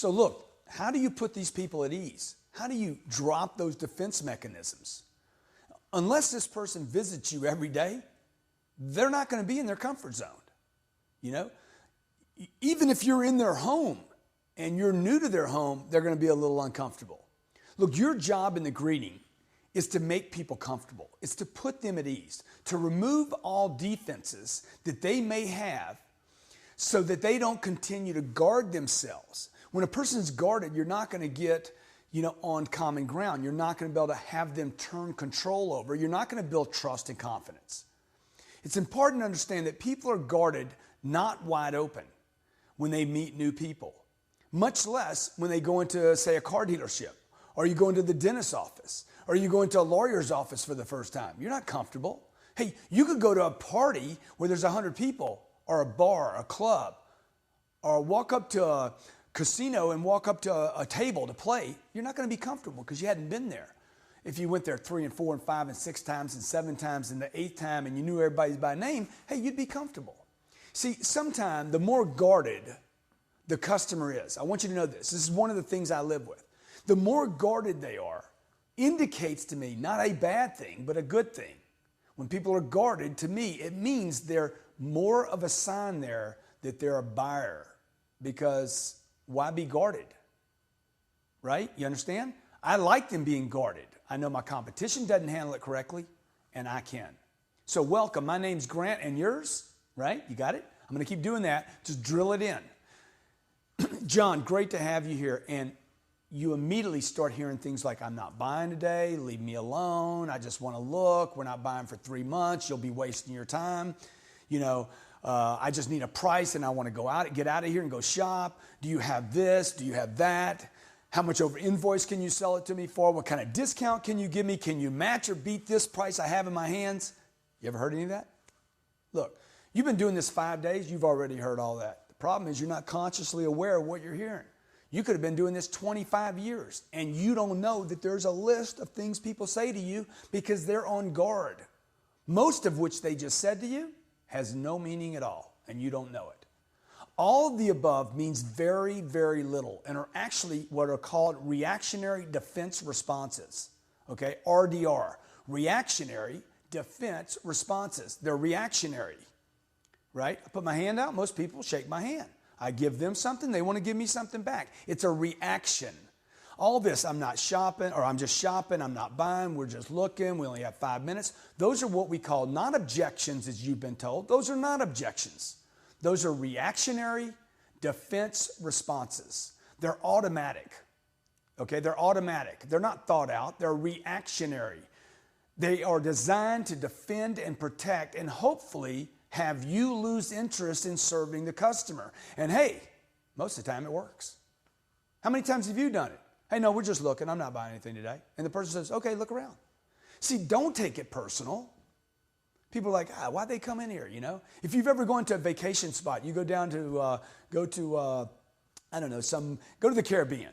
So look, how do you put these people at ease? How do you drop those defense mechanisms? Unless this person visits you every day, they're not going to be in their comfort zone. You know, even if you're in their home and you're new to their home, they're going to be a little uncomfortable. Look, your job in the greeting is to make people comfortable. It's to put them at ease, to remove all defenses that they may have so that they don't continue to guard themselves. When a person's guarded, you're not going to get, on common ground. You're not going to be able to have them turn control over. You're not going to build trust and confidence. It's important to understand that people are guarded, not wide open, when they meet new people, much less when they go into, say, a car dealership, or you go into the dentist's office, or you go into a lawyer's office for the first time. You're not comfortable. Hey, you could go to a party where there's 100 people, or a bar, a club, or walk up to a casino and walk up to a table to play. You're not going to be comfortable because you hadn't been there. If you went there 3 and 4 and 5 and 6 times and 7 times and the 8th time and you knew everybody by name, hey, you'd be comfortable. See, sometimes the more guarded the customer is, I want you to know this. This is one of the things I live with. The more guarded they are indicates to me not a bad thing, but a good thing. When people are guarded, to me, it means they're more of a sign there that they're a buyer. Because why be guarded? Right? You understand? I like them being guarded. I know my competition doesn't handle it correctly, and I can. So welcome. My name's Grant, and yours? Right? You got it? I'm going to keep doing that. Just drill it in. John, great to have you here. And you immediately start hearing things like, I'm not buying today, leave me alone, I just want to look, we're not buying for 3 months, you'll be wasting your time. I just need a price and I want to get out of here and go shop. Do you have this? Do you have that? How much over invoice can you sell it to me for? What kind of discount can you give me? Can you match or beat this price I have in my hands? You ever heard any of that? Look, you've been doing this 5 days, you've already heard all that. The problem is you're not consciously aware of what you're hearing. You could have been doing this 25 years and you don't know that there's a list of things people say to you because they're on guard. Most of which they just said to you has no meaning at all and you don't know it. All of the above means very, very little and are actually what are called reactionary defense responses. Okay, RDR, reactionary defense responses. They're reactionary, right? I put my hand out, most people shake my hand. I give them something, they want to give me something back. It's a reaction. All this, I'm not shopping, or I'm just shopping, I'm not buying, we're just looking, we only have 5 minutes. Those are what we call not objections, as you've been told. Those are not objections. Those are reactionary defense responses. They're automatic. Okay, they're automatic. They're not thought out, they're reactionary. They are designed to defend and protect and hopefully have you lose interest in serving the customer. And hey, most of the time it works. How many times have you done it? Hey, no, we're just looking. I'm not buying anything today. And the person says, okay, look around. See, don't take it personal. People are like, why'd they come in here, If you've ever gone to a vacation spot, you go down to, go to the Caribbean,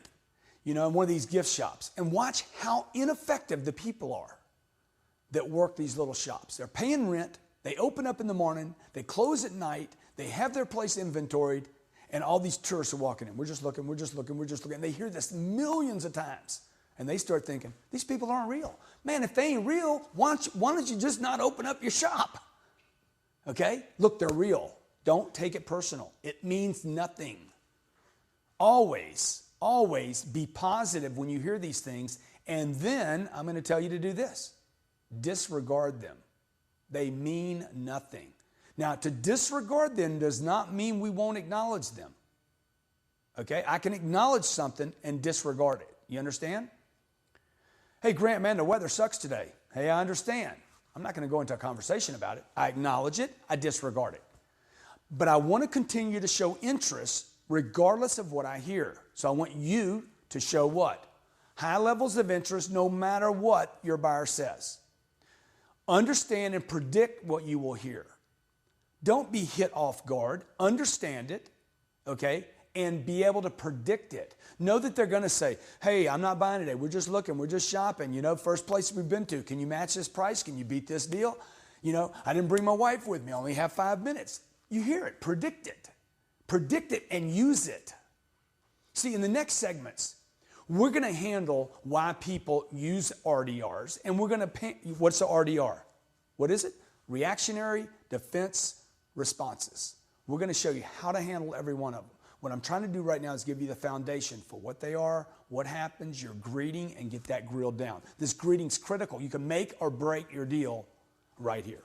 in one of these gift shops and watch how ineffective the people are that work these little shops. They're paying rent. They open up in the morning, they close at night, they have their place inventoried, and all these tourists are walking in. We're just looking. And they hear this millions of times. And they start thinking, these people aren't real. Man, if they ain't real, why don't you just not open up your shop? Okay? Look, they're real. Don't take it personal. It means nothing. Always, always be positive when you hear these things. And then I'm going to tell you to do this. Disregard them. They mean nothing. Now, to disregard them does not mean we won't acknowledge them. Okay? I can acknowledge something and disregard it. You understand? Hey, Grant, man, the weather sucks today. Hey, I understand. I'm not going to go into a conversation about it. I acknowledge it. I disregard it. But I want to continue to show interest regardless of what I hear. So I want you to show what? High levels of interest no matter what your buyer says. Understand and predict what you will hear. Don't be hit off guard. Understand it, okay, and be able to predict it. Know that they're going to say, hey, I'm not buying today. We're just looking. We're just shopping. First place we've been to. Can you match this price? Can you beat this deal? I didn't bring my wife with me. I only have 5 minutes. You hear it. Predict it. Predict it and use it. See, in the next segments, we're going to handle why people use RDRs, and we're going to what's the RDR? What is it? Reactionary defense responses. We're going to show you how to handle every one of them. What I'm trying to do right now is give you the foundation for what they are, what happens, your greeting, and get that grilled down. This greeting's critical. You can make or break your deal right here.